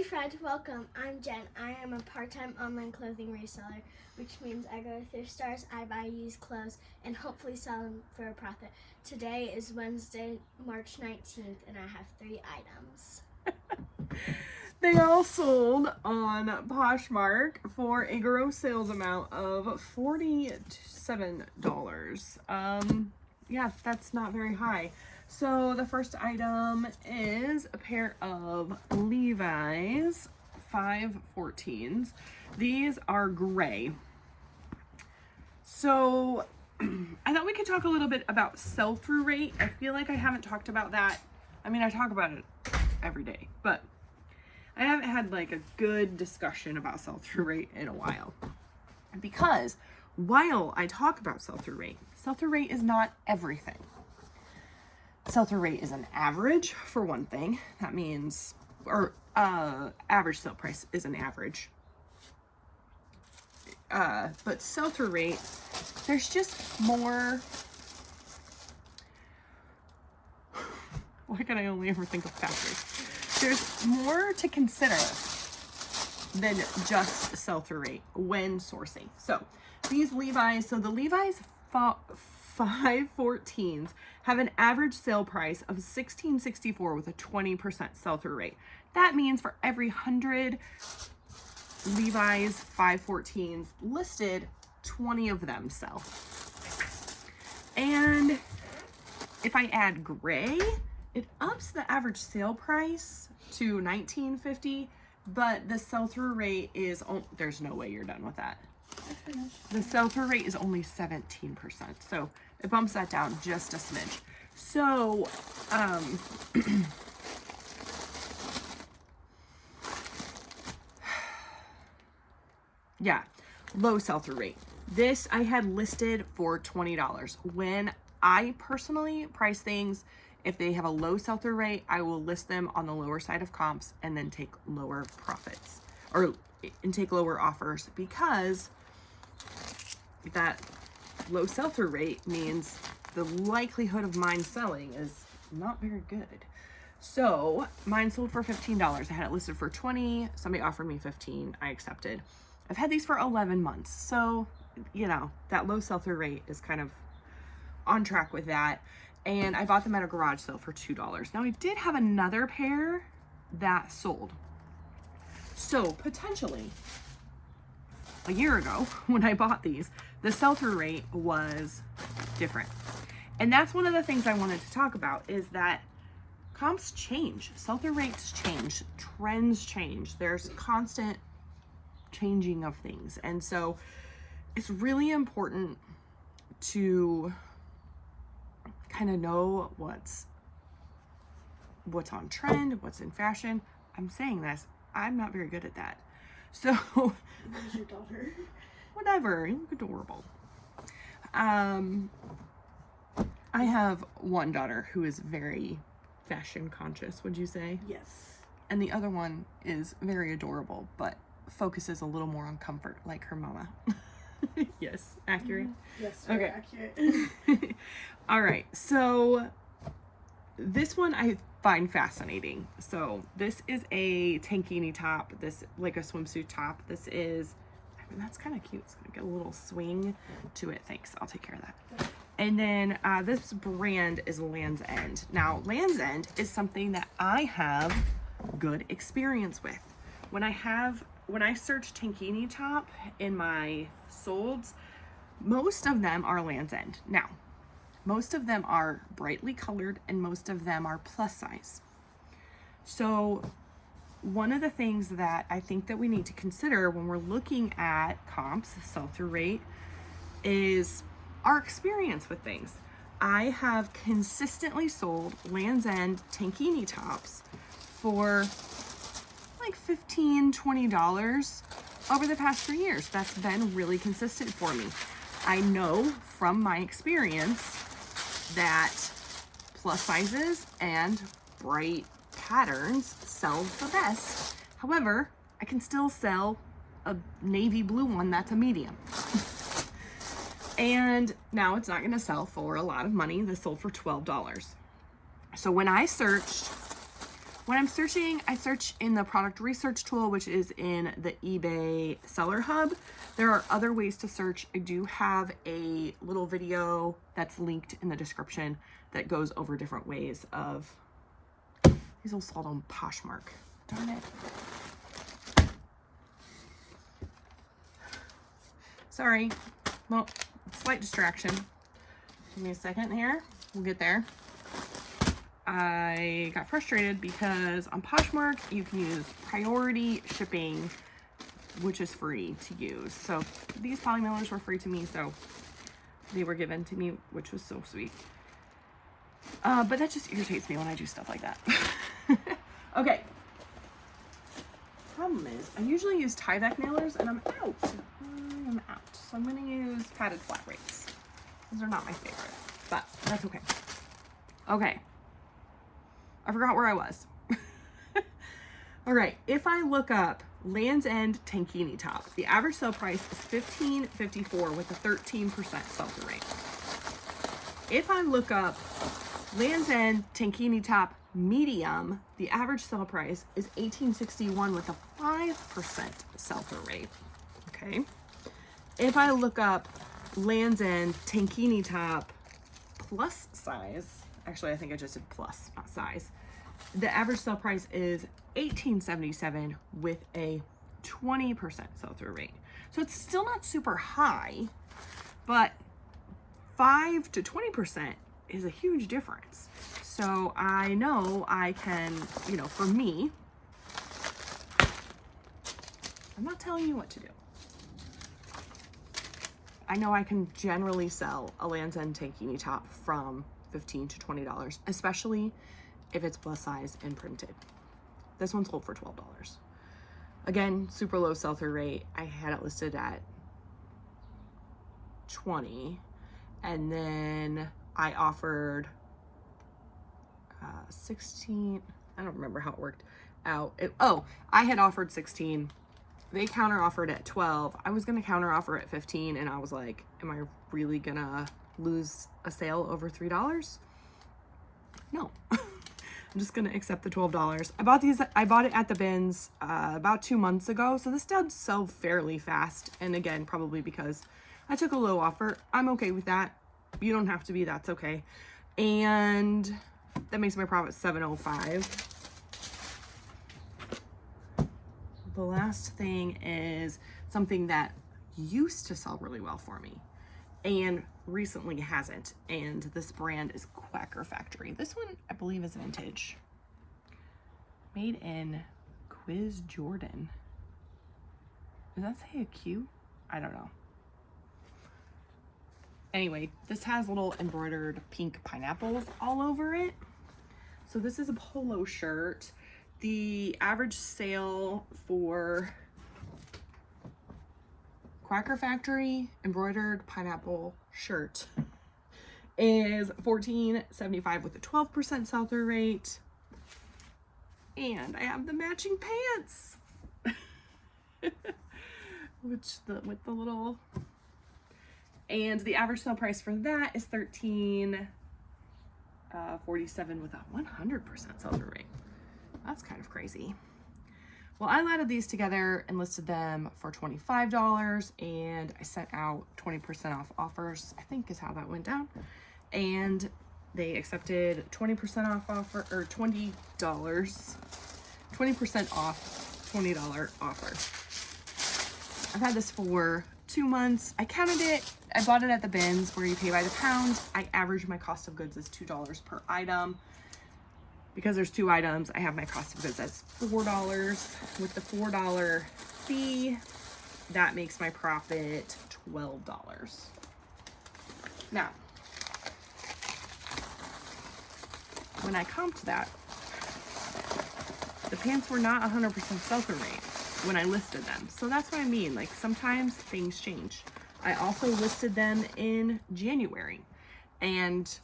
Hey Fred, welcome. I'm Jen. I am a part-time online clothing reseller, which means I go to thrift stores, I buy used clothes, and hopefully sell them for a profit. Today is Wednesday, March 19th, and I have 3 items. They all sold on Poshmark for a gross sales amount of $47. Yeah, that's not very high. So the first item is a pair of Levi's 514s. These are gray. So I thought we could talk a little bit about sell-through rate. I feel like I haven't talked about that. I mean, I talk about it every day, but I haven't had like a good discussion about sell-through rate in a while. Because while I talk about sell-through rate is not everything. Sell-through rate is an average, for one thing. That means, or average sale price is an average. But sell-through rate, there's just more. Why can I only ever think of factors? There's more to consider than just sell-through rate when sourcing. So these Levi's, the Levi's 514s have an average sale price of $16.64 with a 20% sell-through rate. That means for every 100 Levi's 514s listed, 20 of them sell. And if I add gray, it ups the average sale price to $19.50, but the sell-through rate is, there's no way you're done with that. The sell-through rate is only 17%, so it bumps that down just a smidge. So, yeah, low sell-through rate. This I had listed for $20. When I personally price things, if they have a low sell-through rate, I will list them on the lower side of comps and then take lower profits and take lower offers, because that low sell-through rate means the likelihood of mine selling is not very good. So mine sold for $15. I had it listed for $20. Somebody offered me $15. I accepted. I've had these for 11 months. So, you know, that low sell-through rate is kind of on track with that. And I bought them at a garage sale for $2. Now I did have another pair that sold. So potentially a year ago when I bought these, the sell-through rate was different. And that's one of the things I wanted to talk about, is that comps change, sell-through rates change, trends change. There's constant changing of things. And so it's really important to kind of know what's on trend, what's in fashion. I'm saying this, I'm not very good at that. So Where's your daughter? Whatever, you look adorable. I have one daughter who is very fashion conscious, would you say? Yes. And the other one is very adorable, but focuses a little more on comfort, like her mama. Yes, accurate? Yes, very accurate. All right, so this one I find fascinating. So this is a tankini top, this like a swimsuit top. This is, I mean, that's kind of cute. It's gonna get a little swing to it. Thanks, I'll take care of that. And then this brand is Land's End. Now, Land's End is something that I have good experience with. When I search tankini top in my solds, most of them are Land's End. Now, most of them are brightly colored and most of them are plus size. So one of the things that I think that we need to consider when we're looking at comps, sell-through rate, is our experience with things. I have consistently sold Land's End tankini tops for like $15, $20 over the past 3 years. That's been really consistent for me. I know from my experience that plus sizes and bright patterns sell the best. However, I can still sell a navy blue one that's a medium. And now it's not going to sell for a lot of money. This sold for $12. So when I searched When I'm searching, I search in the product research tool, which is in the eBay seller hub. There are other ways to search. I do have a little video that's linked in the description that goes over different ways of, these all sold on Poshmark. Darn it. Sorry. Well, slight distraction. Give me a second here. We'll get there. I got frustrated because on Poshmark you can use priority shipping, which is free to use. So these poly mailers were free to me, so they were given to me, which was so sweet. But that just irritates me when I do stuff like that. Okay. Problem is, I usually use tie-back mailers and I'm out. So I'm gonna use padded flat rates. Those are not my favorite, but that's okay. Okay. I forgot where I was. All right, if I look up Land's End tankini top, the average sale price is $15.54 with a 13% sell-through rate. If I look up Land's End tankini top medium, the average sale price is $18.61 with a 5% sell-through rate. Okay. If I look up Land's End tankini top plus size, actually I think I just did plus, not size, the average sale price is $18.77 with a 20% sell-through rate. So it's still not super high, but 5 to 20% is a huge difference. So I know I can, you know, for me, I'm not telling you what to do. I know I can generally sell a Land's End tankini top from $15 to $20, especially if it's plus size and printed. This one sold for $12. Again, super low sell-through rate. I had it listed at 20, and then I offered 16. I don't remember how it worked out. I had offered 16. They counter offered at 12. I was gonna counter offer at 15, and I was like, am I really gonna lose a sale over $3? No. I'm just gonna accept the $12. I bought it at the bins about 2 months ago, so this does sell fairly fast. And again, probably because I took a low offer. I'm okay with that. You don't have to be, that's okay. And that makes my profit $7.05. The last thing is something that used to sell really well for me and recently hasn't, and this brand is Quacker Factory. This one I believe is vintage, made in Quiz Jordan. Does that say a Q? I don't know. Anyway, this has little embroidered pink pineapples all over it. So this is a polo shirt. The average sale for Quacker Factory embroidered pineapple shirt is $14.75 with a 12% sell-through rate. And I have the matching pants. With the little, and the average sale price for that is $13.47 with a 100% sell-through rate. That's kind of crazy. Well, I added these together and listed them for $25, and I sent out 20% off offers, I think is how that went down. And they accepted 20% off offer, or $20, 20% off $20 offer. I've had this for 2 months. I counted it. I bought it at the bins where you pay by the pound. I average my cost of goods as $2 per item. Because there's 2 items, I have my cost of goods as $4. With the $4 fee, that makes my profit $12. Now, when I comped that, the pants were not 100% sell-through rate when I listed them. So that's what I mean. Like, sometimes things change. I also listed them in January, and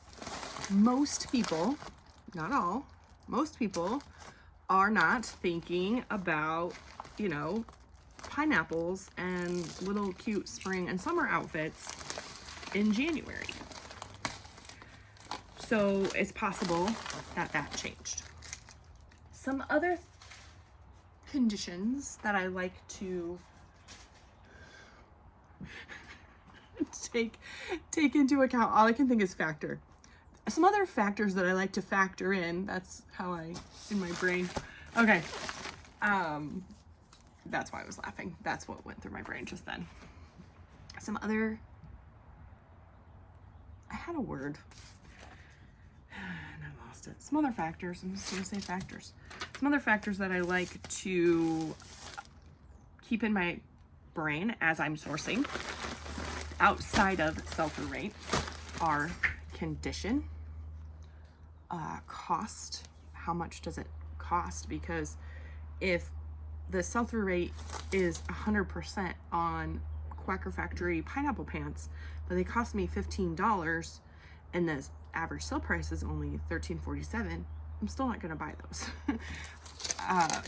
most people, not all, most people are not thinking about, you know, pineapples and little cute spring and summer outfits in January. So it's possible that that changed. Some other conditions that I like to take into account, all I can think is factor. Some other factors that I like to factor in, that's how in my brain. Okay. That's why I was laughing. That's what went through my brain just then. I had a word and I lost it. Some other factors, I'm just gonna say factors. Some other factors that I like to keep in my brain as I'm sourcing outside of sell-through rate are condition, cost, how much does it cost? Because if the sell-through rate is 100% on Quacker Factory pineapple pants, but they cost me $15 and the average sale price is only $13.47, I'm still not going to buy those.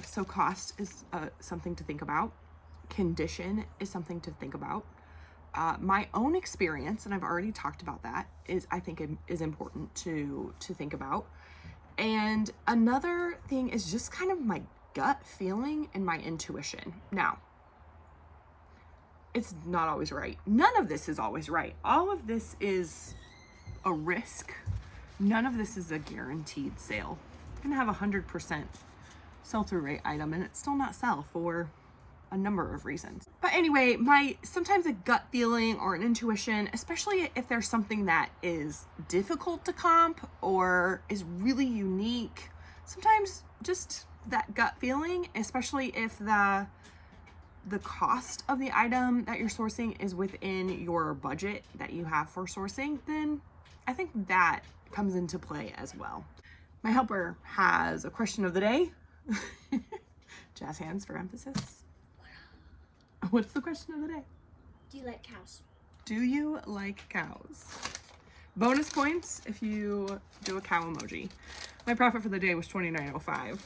So cost is something to think about. Condition is something to think about. My own experience, and I've already talked about that, I think is important to think about. And another thing is just kind of my gut feeling and my intuition. Now, it's not always right. None of this is always right. All of this is a risk. None of this is a guaranteed sale. I'm gonna have 100% sell-through rate item and it's still not sell for a number of reasons. But anyway, sometimes a gut feeling or an intuition, especially if there's something that is difficult to comp or is really unique, sometimes just that gut feeling, especially if the cost of the item that you're sourcing is within your budget that you have for sourcing, then I think that comes into play as well. My helper has a question of the day. Jazz hands for emphasis. What's the question of the day? Do you like cows? Do you like cows? Bonus points if you do a cow emoji. My profit for the day was $29.05.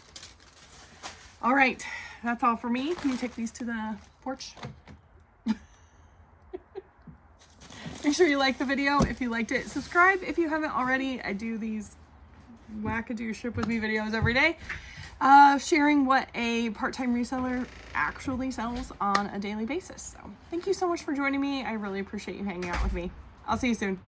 All right, that's all for me. Can you take these to the porch? Make sure you like the video if you liked it. Subscribe if you haven't already. I do these wackadoo ship with me videos every day. Sharing what a part-time reseller actually sells on a daily basis. So thank you so much for joining me. I really appreciate you hanging out with me. I'll see you soon.